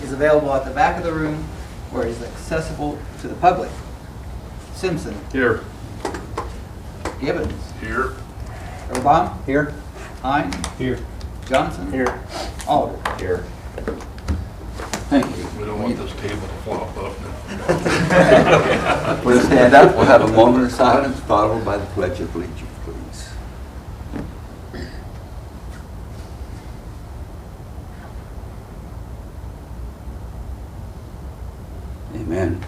is available at the back of the room where it is accessible to the public. Simpson. Here. Gibbons. Here. Erbaum. Here. Hine. Here. Johnson. Here. Alder. Here. Thank you. We don't want this table to flop up. Please stand up. We'll have a moment of silence followed by the Pledge of Allegiance, please. Amen.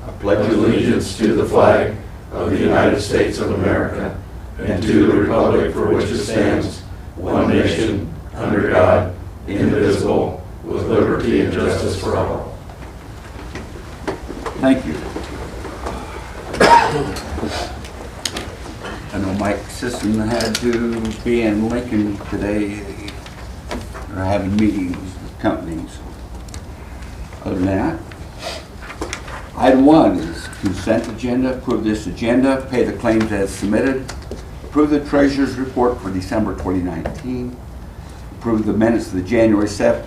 I pledge allegiance to the flag of the United States of America and to the republic for which it stands, one nation, under God, indivisible, with liberty and justice for all. Thank you. I know Mike Sisson had to be in Lincoln today. They're having meetings with companies. Other than that, item 1 is consent agenda. Approve this agenda, pay the claims as submitted, approve the treasurer's report for December 2019, approve the minutes of the January 7th,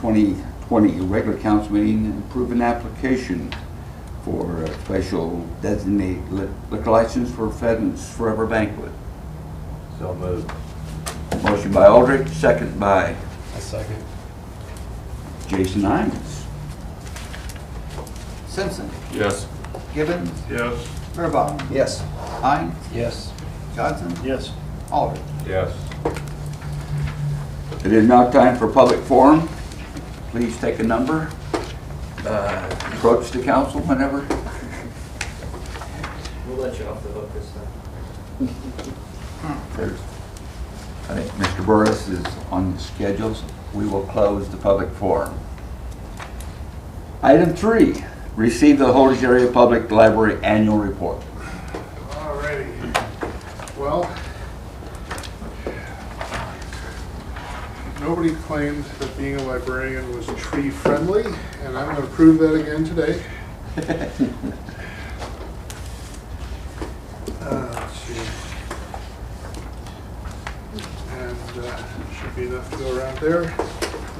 2020 regular council meeting, and approve an application for a special designated liquor license for Pheasants Forever Banquet. So moved. Motion by Aldrich, second by A second. Jason Hines. Simpson. Yes. Gibbons. Yes. Erbaum. Yes. Hine. Yes. Johnson. Yes. Alder. Yes. It is now time for public forum. Please take a number. Approach the council whenever. We'll let you off the hook this time. I think Mr. Burris is on the schedule. So we will close the public forum. Item 3, receive the Holders Area Public Library Annual Report. Alrighty. Well, nobody claimed that being a librarian was tree friendly, and I'm going to prove that again today. Let's see. And should be enough to go around there.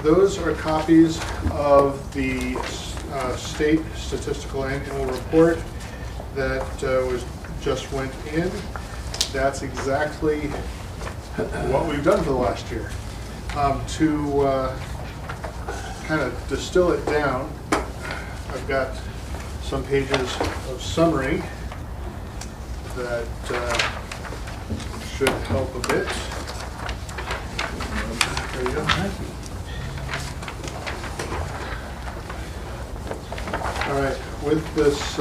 Those are copies of the state statistical annual report that just went in. That's exactly what we've done for the last year. To kind of distill it down, I've got some pages of summary that should help a bit. There you go. Thank you. All right, with this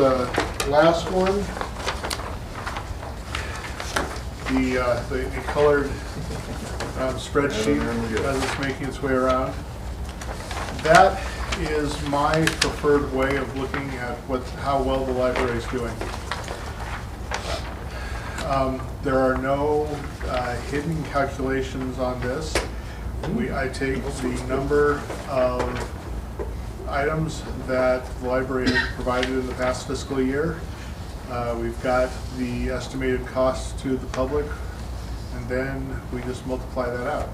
last one, the colored spreadsheet as it's making its way around, that is my preferred way of looking at how well the library is doing. There are no hidden calculations on this. I take the number of items that the library has provided in the past fiscal year. We've got the estimated costs to the public, and then we just multiply that out.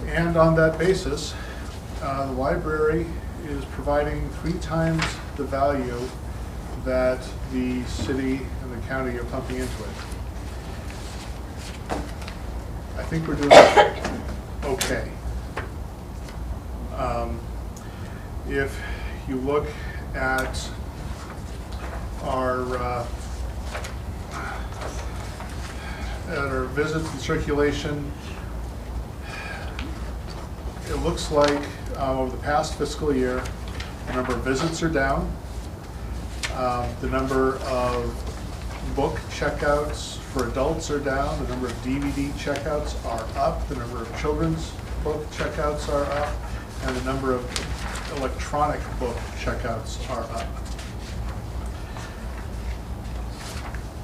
And on that basis, the library is providing 3 times the value that the city and the county are pumping into it. I think we're doing okay. If you look at our visits and circulation, it looks like over the past fiscal year, the number of visits are down. The number of book checkouts for adults are down. The number of DVD checkouts are up. The number of children's book checkouts are up. And the number of electronic book checkouts are up.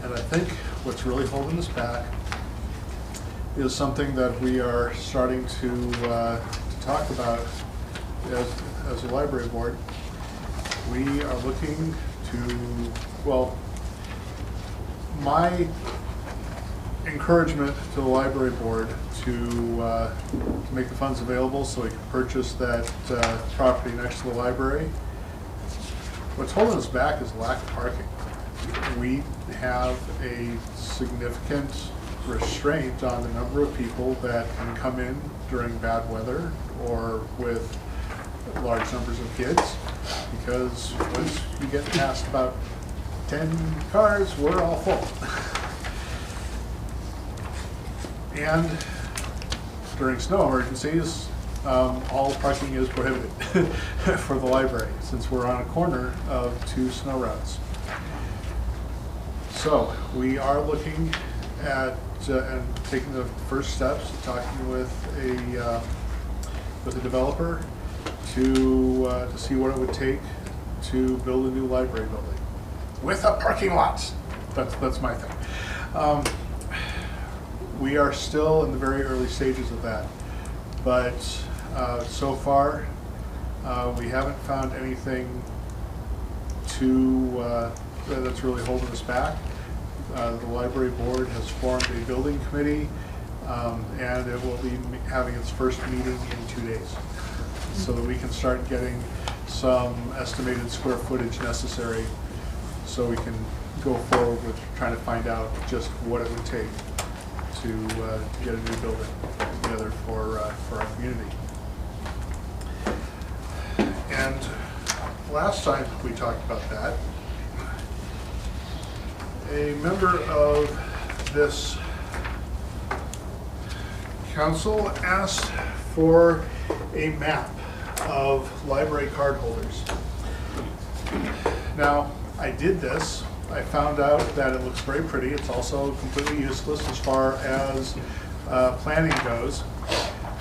And I think what's really holding us back is something that we are starting to talk about as a library board. We are looking to, well, my encouragement to the library board to to make the funds available so we can purchase that property next to the library. What's holding us back is lack of parking. We have a significant restraint on the number of people that can come in during bad weather or with large numbers of kids, because once you get past about 10 cars, we're all full. And during snow emergencies, all parking is prohibited for the library, since we're on a corner of 2 snow routes. So we are looking at and taking the first steps, talking with a developer to see what it would take to build a new library building with a parking lot. That's my thing. We are still in the very early stages of that, but so far we haven't found anything that's really holding us back. The library board has formed a building committee, and it will be having its first meeting in 2 days, so that we can start getting some estimated square footage necessary, so we can go forward with trying to find out just what it would take to get a new building together for our community. And last time we talked about that, a member of this council asked for a map of library card holders. Now, I did this. I found out that it looks very pretty. It's also completely useless as far as planning goes.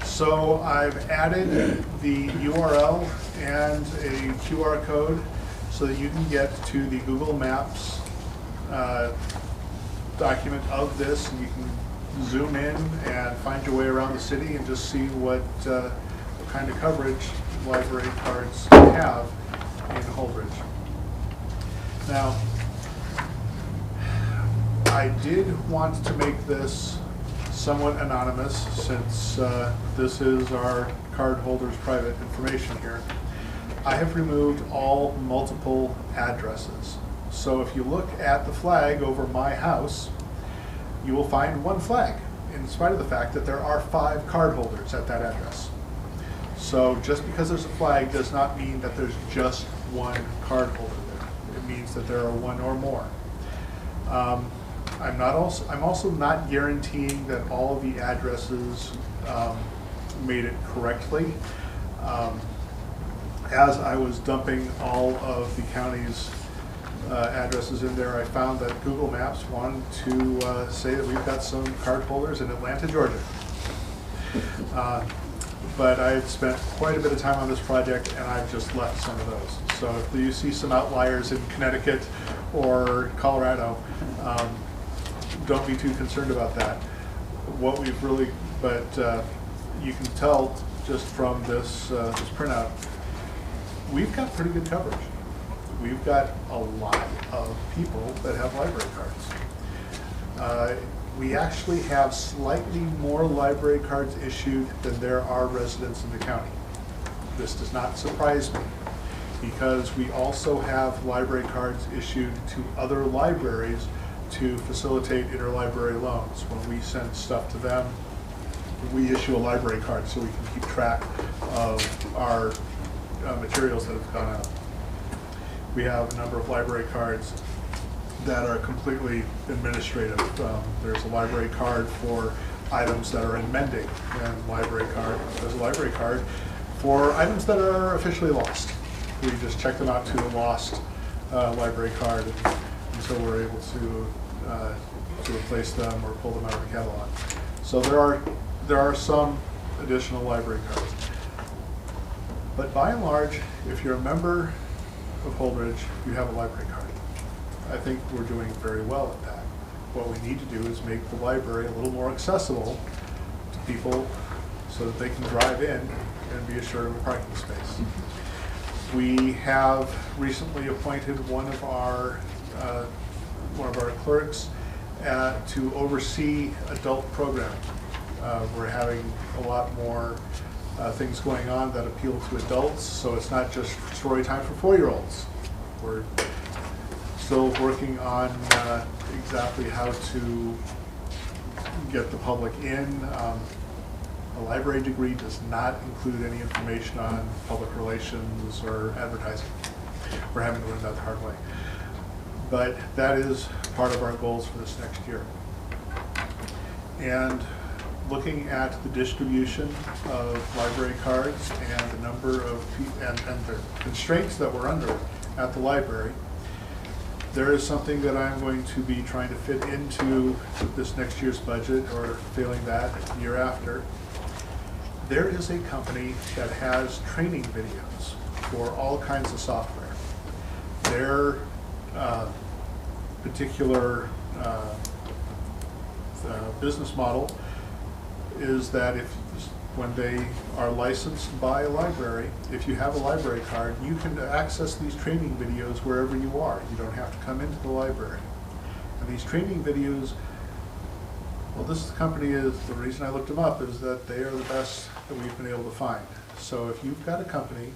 So I've added the URL and a QR code so that you can get to the Google Maps document of this, and you can zoom in and find your way around the city and just see what kind of coverage library cards have in Holdridge. Now, I did want to make this somewhat anonymous, since this is our card holders' private information here. I have removed all multiple addresses. So if you look at the flag over my house, you will find one flag, in spite of the fact that there are 5 card holders at that address. So just because there's a flag does not mean that there's just one card holder there. It means that there are one or more. I'm also not guaranteeing that all of the addresses made it correctly. As I was dumping all of the county's addresses in there, I found that Google Maps wanted to say that we've got some card holders in Atlanta, Georgia. But I had spent quite a bit of time on this project, and I've just left some of those. So if you see some outliers in Connecticut or Colorado, don't be too concerned about that. What we've really, but you can tell just from this printout, we've got pretty good coverage. We've got a lot of people that have library cards. We actually have slightly more library cards issued than there are residents in the county. This does not surprise me, because we also have library cards issued to other libraries to facilitate interlibrary loans. When we send stuff to them, we issue a library card so we can keep track of our materials that have gone out. We have a number of library cards that are completely administrative. There's a library card for items that are in mending, and there's a library card for items that are officially lost. We just check them out to the lost library card until we're able to replace them or pull them out of the catalog. So there are some additional library cards. But by and large, if you're a member of Holdridge, you have a library card. I think we're doing very well at that. What we need to do is make the library a little more accessible to people so that they can drive in and be assured of a parking space. We have recently appointed one of our clerks to oversee adult programming. We're having a lot more things going on that appeal to adults, so it's not just story time for 4-year-olds. We're still working on exactly how to get the public in. A library degree does not include any information on public relations or advertising. We're having to learn that the hard way. But that is part of our goals for this next year. And looking at the distribution of library cards and the number of and the constraints that we're under at the library, there is something that I'm going to be trying to fit into this next year's budget, or failing that, the year after. There is a company that has training videos for all kinds of software. Their particular business model is that when they are licensed by a library, if you have a library card, you can access these training videos wherever you are. You don't have to come into the library. And these training videos, well, this company is, the reason I looked them up is that they are the best that we've been able to find. So if you've got a company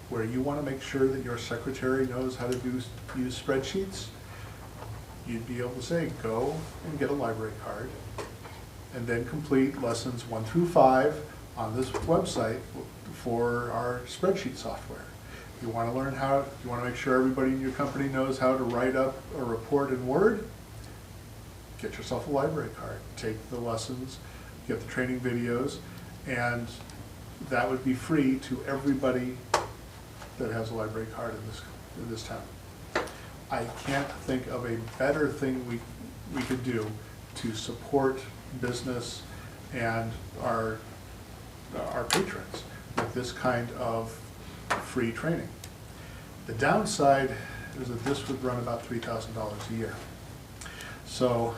where you want to make sure that your secretary knows how to use spreadsheets, you'd be able to say, go and get a library card and then complete lessons 1 through 5 on this website for our spreadsheet software. You want to learn how, you want to make sure everybody in your company knows how to write up a report in Word, get yourself a library card. Take the lessons, get the training videos, and that would be free to everybody that has a library card in this town. I can't think of a better thing we could do to support business and our patrons with this kind of free training. The downside is that this would run about $3,000 a year. So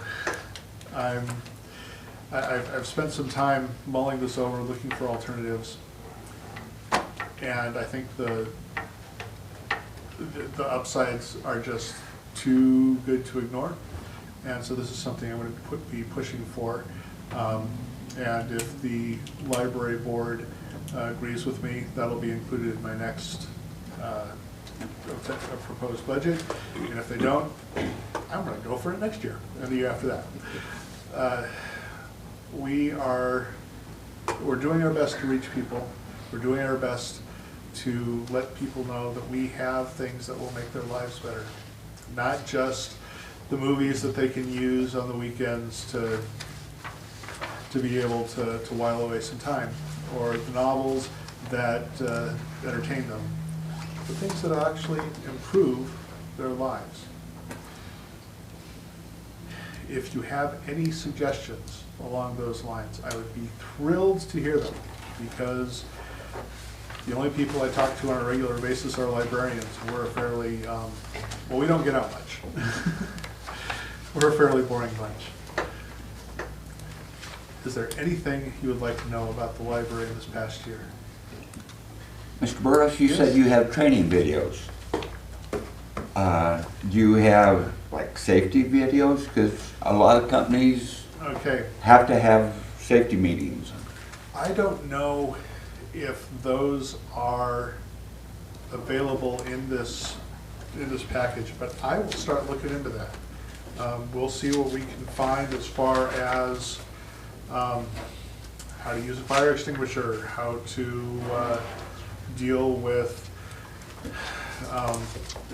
I've spent some time mulling this over, looking for alternatives, and I think the upsides are just too good to ignore. And so this is something I'm going to be pushing for. And if the library board agrees with me, that'll be included in my next proposed budget. And if they don't, I'm going to go for it next year and the year after that. We're doing our best to reach people. We're doing our best to let people know that we have things that will make their lives better. Not just the movies that they can use on the weekends to be able to while away some time, or the novels that entertain them, but things that actually improve their lives. If you have any suggestions along those lines, I would be thrilled to hear them, because the only people I talk to on a regular basis are librarians. We're a fairly, well, we don't get out much. We're a fairly boring bunch. Is there anything you would like to know about the library this past year? Mr. Burris, you Yes. said you have training videos. Do you have like safety videos? Because a lot of companies Okay, have to have safety meetings. I don't know if those are available in this package, but I will start looking into that. We'll see what we can find as far as how to use a fire extinguisher, how to deal with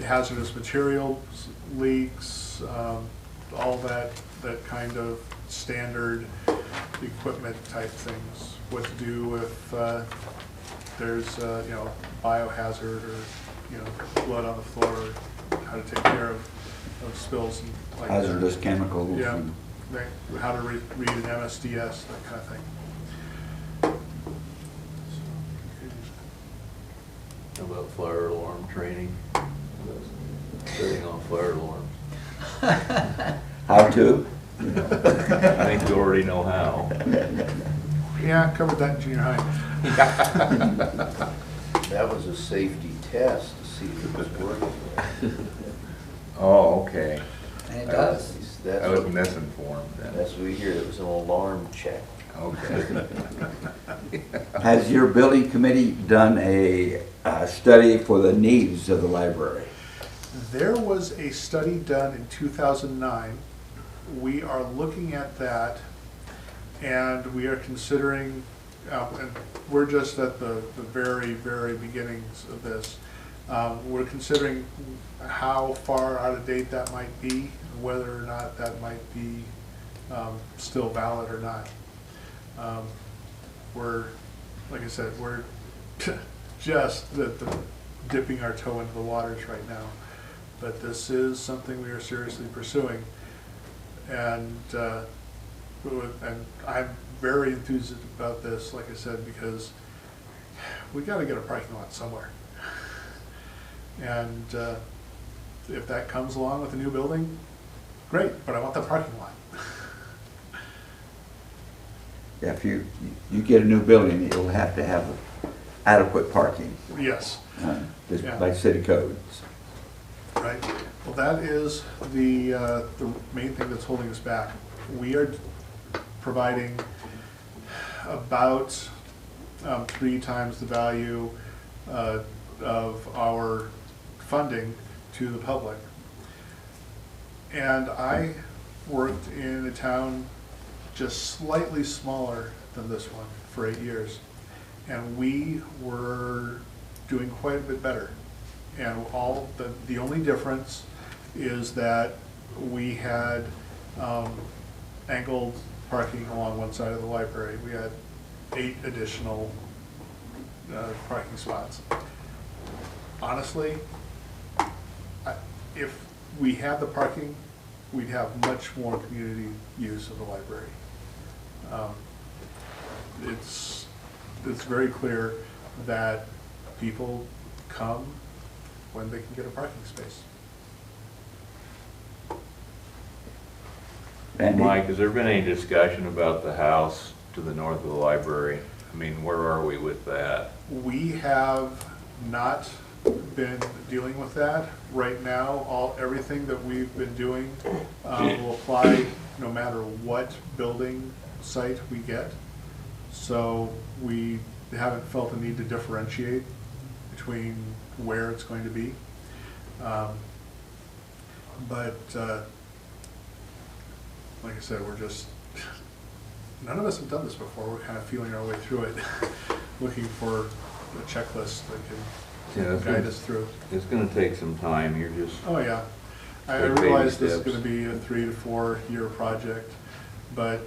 hazardous materials leaks, all that kind of standard equipment type things. What to do if there's biohazard or blood on the floor, how to take care of spills and like Hazardous that. chemicals. Yeah, and- how to read an MSDS, that kind of thing. How about fire alarm training? Setting off fire alarms. How to? I think you already know how. Yeah, covered that in junior high. That was a safety test to see if it was working. Oh, okay. And it does. That's I was what, misinformed then. that's what we hear, it was an alarm check. Okay. Has your building committee done a study for the needs of the library? There was a study done in 2009. We are looking at that, and we are considering, and we're just at the very, very beginnings of this. We're considering how far out of date that might be, whether or not that might be still valid or not. We're, like I said, we're just dipping our toe into the waters right now. But this is something we are seriously pursuing. And I'm very enthused about this, like I said, because we got to get a parking lot somewhere. And if that comes along with a new building, great, but I want the parking lot. Yeah, if you get a new building, you'll have to have adequate parking, Yes, just Yeah. by city codes. right. Well, that is the main thing that's holding us back. We are providing about 3 times the value of our funding to the public. And I worked in a town just slightly smaller than this one for 8 years. And we were doing quite a bit better. And the only difference is that we had angled parking along one side of the library. We had 8 additional parking spots. Honestly, if we had the parking, we'd have much more community use of the library. It's very clear that people come when they can get a parking space. Randy? Mike, has there been any discussion about the house to the north of the library? I mean, where are we with that? We have not been dealing with that. Right now, everything that we've been doing will apply no matter what building site we get. So we haven't felt the need to differentiate between where it's going to be. But like I said, none of us have done this before. We're kind of feeling our way through it, looking for a checklist that can guide us through. It's gonna take some time, you're just, Oh, yeah. I Like baby realize this is steps. gonna be a 3 to 4 year project, but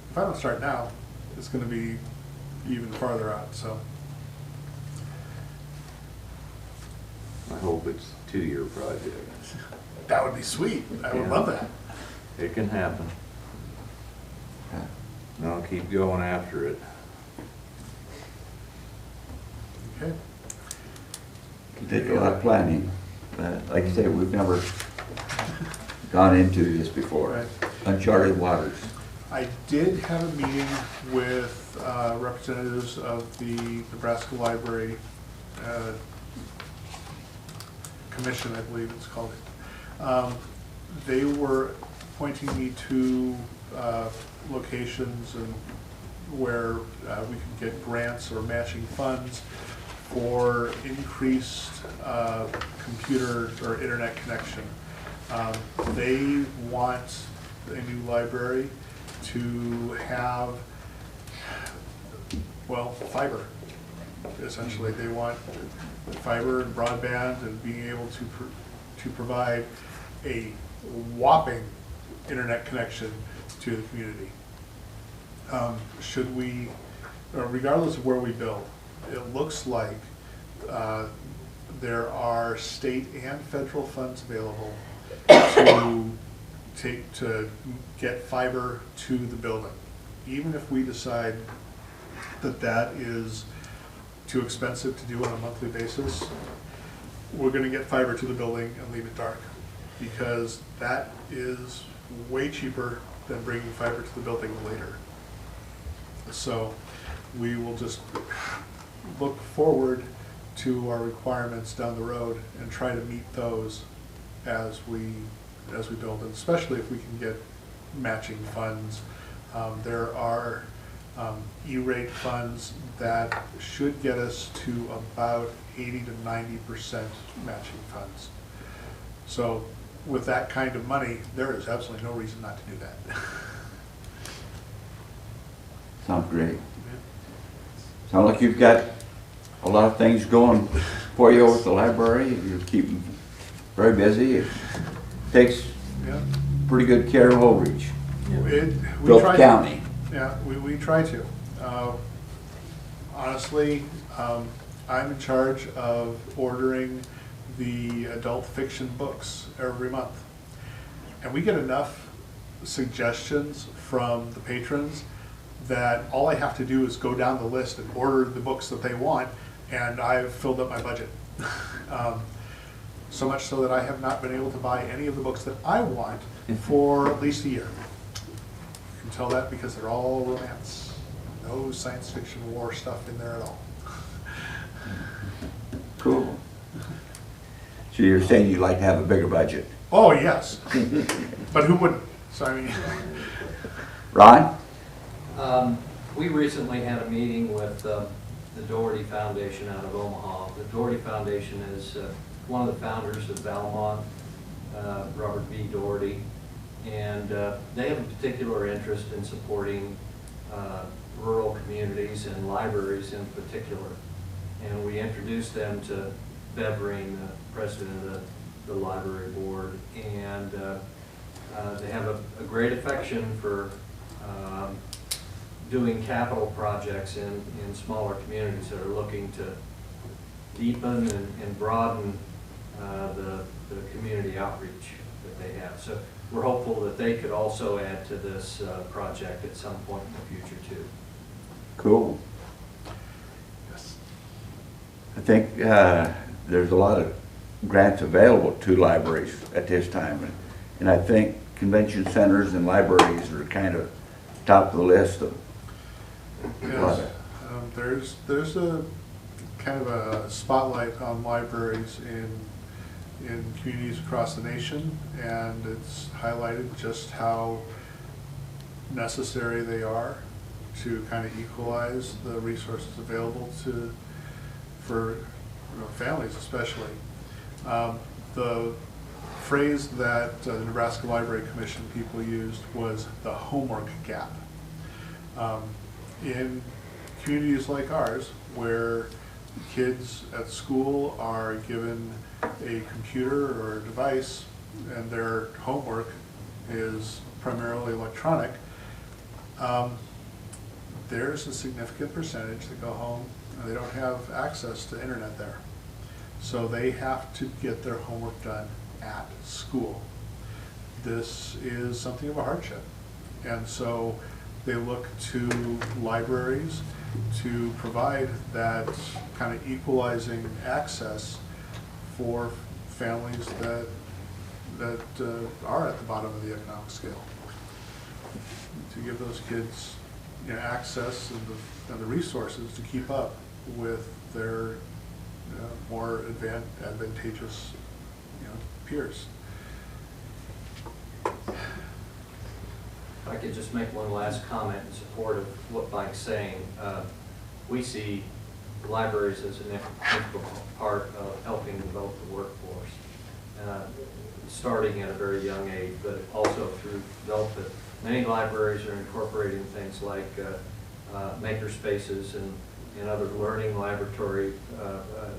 if I don't start now, it's gonna be even farther out, so. I hope it's a 2-year project. That would be sweet. I would Yeah. love that. It can happen. And I'll keep going after it. Okay. Take a lot of planning. Like I say, we've never gone into this before. Right. Uncharted waters. I did have a meeting with representatives of the Nebraska Library Commission, I believe it's called. They were pointing me to locations and where we could get grants or matching funds for increased computer or internet connection. They want a new library to have, well, fiber, essentially. They want fiber and broadband and being able to provide a whopping internet connection to the community. Should we, regardless of where we build, it looks like there are state and federal funds available to get fiber to the building. Even if we decide that that is too expensive to do on a monthly basis, we're gonna get fiber to the building and leave it dark, because that is way cheaper than bringing fiber to the building later. So we will just look forward to our requirements down the road and try to meet those as we build, and especially if we can get matching funds There are E-rate funds that should get us to about 80 to 90% matching funds. So with that kind of money, there is absolutely no reason not to do that. Sounds great. Sounds like you've got a lot of things going for you over at the library. You're keeping very busy. It takes Yeah. pretty good care of Old Reach, We Gulf try County. Yeah, we try to. Honestly, I'm in charge of ordering the adult fiction books every month. And we get enough suggestions from the patrons that all I have to do is go down the list and order the books that they want, and I've filled up my budget. So much so that I have not been able to buy any of the books that I want for at least a year. You can tell that because they're all romance. No science fiction war stuff in there at all. Cool. So you're saying you'd like to have a bigger budget? Oh, yes. But who wouldn't? So I mean, Ron? We recently had a meeting with the Doherty Foundation out of Omaha. The Doherty Foundation is one of the founders of Valmont, Robert B. Doherty, and they have a particular interest in supporting rural communities and libraries in particular. And we introduced them to Beverine, the president of the library board, and they have a great affection for doing capital projects in smaller communities that are looking to deepen and broaden the community outreach that they have. So we're hopeful that they could also add to this project at some point in the future too. Cool. yes. I think there's a lot of grants available to libraries at this time. And I think convention centers and libraries are kind of top of the list of Yes. There's a kind of a spotlight on libraries in communities across the nation, and it's highlighted just how necessary they are to kind of equalize the resources available for families especially. The phrase that the Nebraska Library Commission people used was the homework gap. In communities like ours, where kids at school are given a computer or a device and their homework is primarily electronic, there's a significant percentage that go home and they don't have access to internet there. So they have to get their homework done at school. This is something of a hardship. And so they look to libraries to provide that kind of equalizing access for families that are at the bottom of the economic scale. To give those kids, access and the resources to keep up with their more advantageous peers. If I could just make one last comment in support of what Mike's saying. We see libraries as an integral part of helping develop the workforce, starting at a very young age, but also through development. Many libraries are incorporating things like maker spaces and other learning laboratory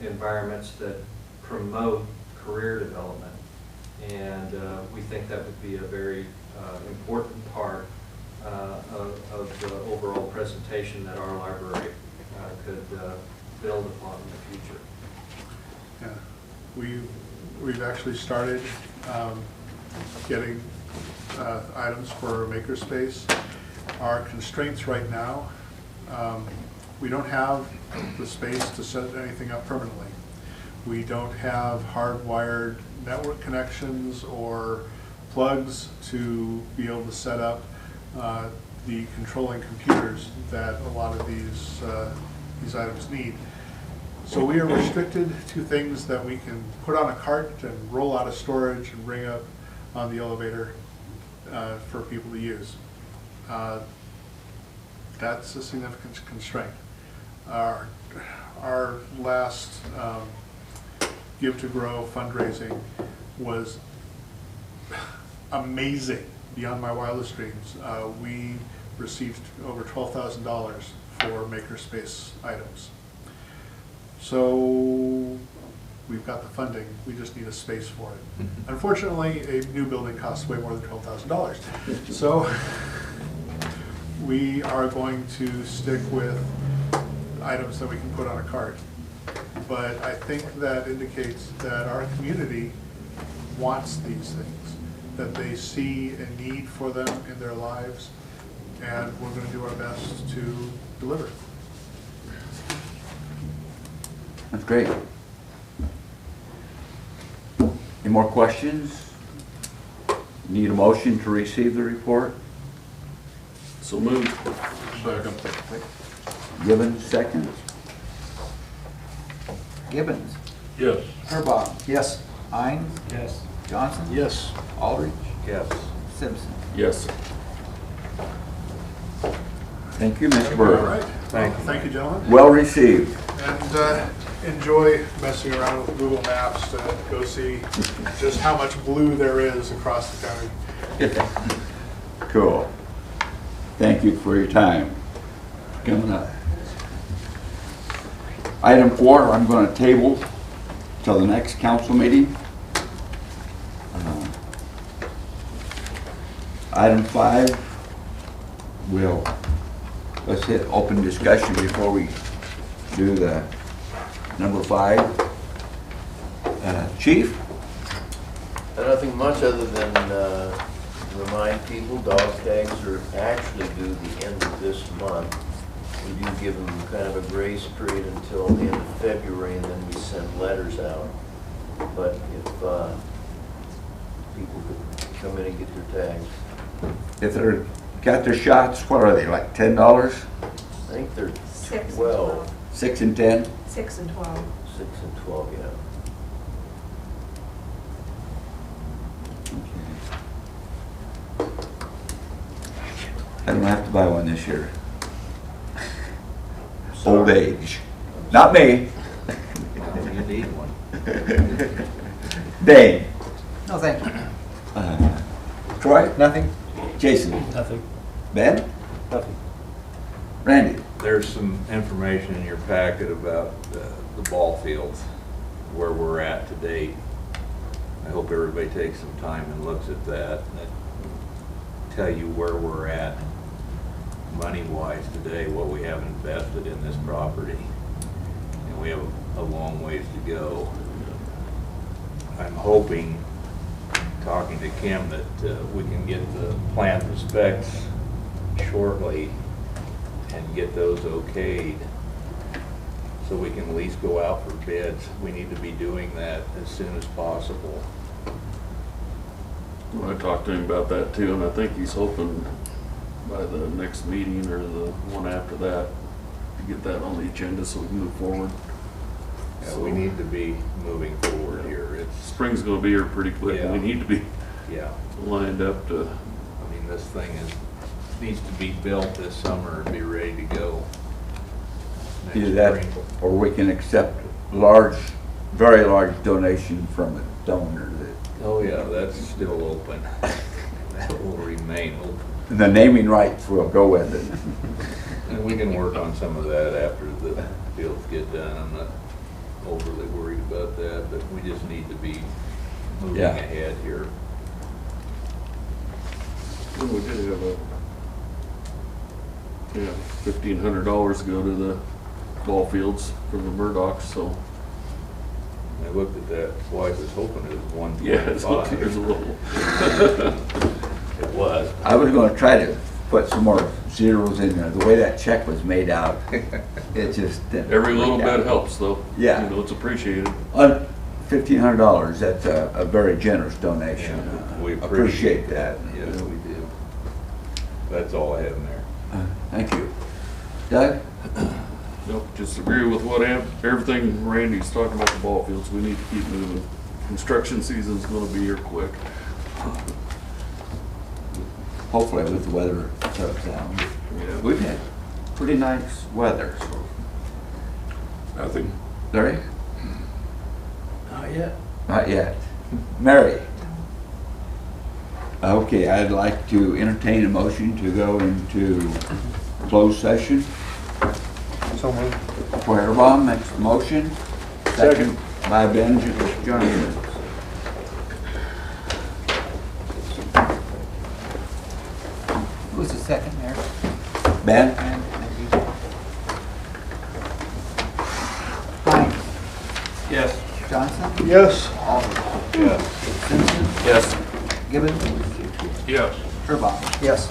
environments that promote career development. And we think that would be a very important part of the overall presentation that our library could build upon in the future. Yeah, we've actually started getting items for makerspace. Our constraints right now, we don't have the space to set anything up permanently. We don't have hardwired network connections or plugs to be able to set up the controlling computers that a lot of these items need. So we are restricted to things that we can put on a cart and roll out of storage and bring up on the elevator for people to use. That's a significant constraint. Our last Give to Grow fundraising was amazing, beyond my wildest dreams. We received over $12,000 for makerspace items. So we've got the funding, we just need a space for it. Unfortunately, a new building costs way more than $12,000. So we are going to stick with items that we can put on a cart. But I think that indicates that our community wants these things, that they see a need for them in their lives, and we're going to do our best to deliver. That's great. Any more questions? Need a motion to receive the report? So moved. Second. Given, second. Gibbons, Yes. Herbach, Yes. Hines, Yes. Johnson, Yes. Aldrich, Yes. Simpson. Yes. Thank you, Mr. All Burr. right. Thank you. Thank you, gentlemen. Well received. And enjoy messing around with Google Maps to go see just how much blue there is across the county. Cool. Thank you for your time. Coming up. Item 4, I'm going to table till the next council meeting. Item 5, let's hit open discussion before we do the number 5. Chief? Nothing much other than remind people dog tags are actually due the end of this month. We do give them kind of a grace period until the end of February, and then we send letters out. But if people could come in and get their tags. If they're got their shots, what are they, like $10? I think they're 6 and 12. 12. 6 and 10? 6 and 12. 6 and 12, yeah. I don't have to buy one this year. Old age. Not me. You need one. Dane. No, thank you. Troy? Nothing? Jason? Nothing. Ben? Nothing. Randy? There's some information in your packet about the ball fields, where we're at to date. I hope everybody takes some time and looks at that and tell you where we're at money-wise today, what we have invested in this property. And we have a long ways to go. I'm hoping, talking to Kim, that we can get the plans and specs shortly and get those okayed so we can at least go out for bids. We need to be doing that as soon as possible. Well, I talked to him about that too, and I think he's hoping by the next meeting or the one after that to get that on the agenda so we can move forward. Yeah, we need to be moving forward here. It's, Spring's gonna be here pretty quick, and we Yeah. need to be yeah, lined up to, I mean, this thing needs to be built this summer and be ready to go next Either that, spring. or we can accept very large donation from a donor. Oh, yeah, that's still open. That will remain open. The naming rights will go with it. And we can work on some of that after the fields get done. I'm not overly worried about that, but we just need to be moving Yeah. ahead here. well, we did have $1,500 go to the ball fields from the Murdochs, so. I looked at that twice, I was hoping it was 1.5. Yeah, it's okay, there's a little. It was. I was going to try to put some more zeros in there. The way that check was made out, it just didn't. Every little work out. bit helps though. Yeah. You know, it's appreciated. $1,500, that's a very generous donation. Yeah, we appreciate that. Yes, we do. That's all I have in there. Thank you. Doug? Nope, just agree with everything Randy's talking about the ball fields. We need to keep moving. Construction season's gonna be here quick. Hopefully with the weather settles down. Yeah. We've had pretty nice weather. So, Nothing. Larry? Not yet. Not yet. Mary? Okay, I'd like to entertain a motion to go into closed session. So moved. Feuerbaum makes the motion. Second by Benjamin Johnson. Who's the second there? Ben? And maybe. Hines. Yes. Johnson. Yes. Oliver. Yes. Simpson. Yes. Gibbons. Yes. Burbach. Yes.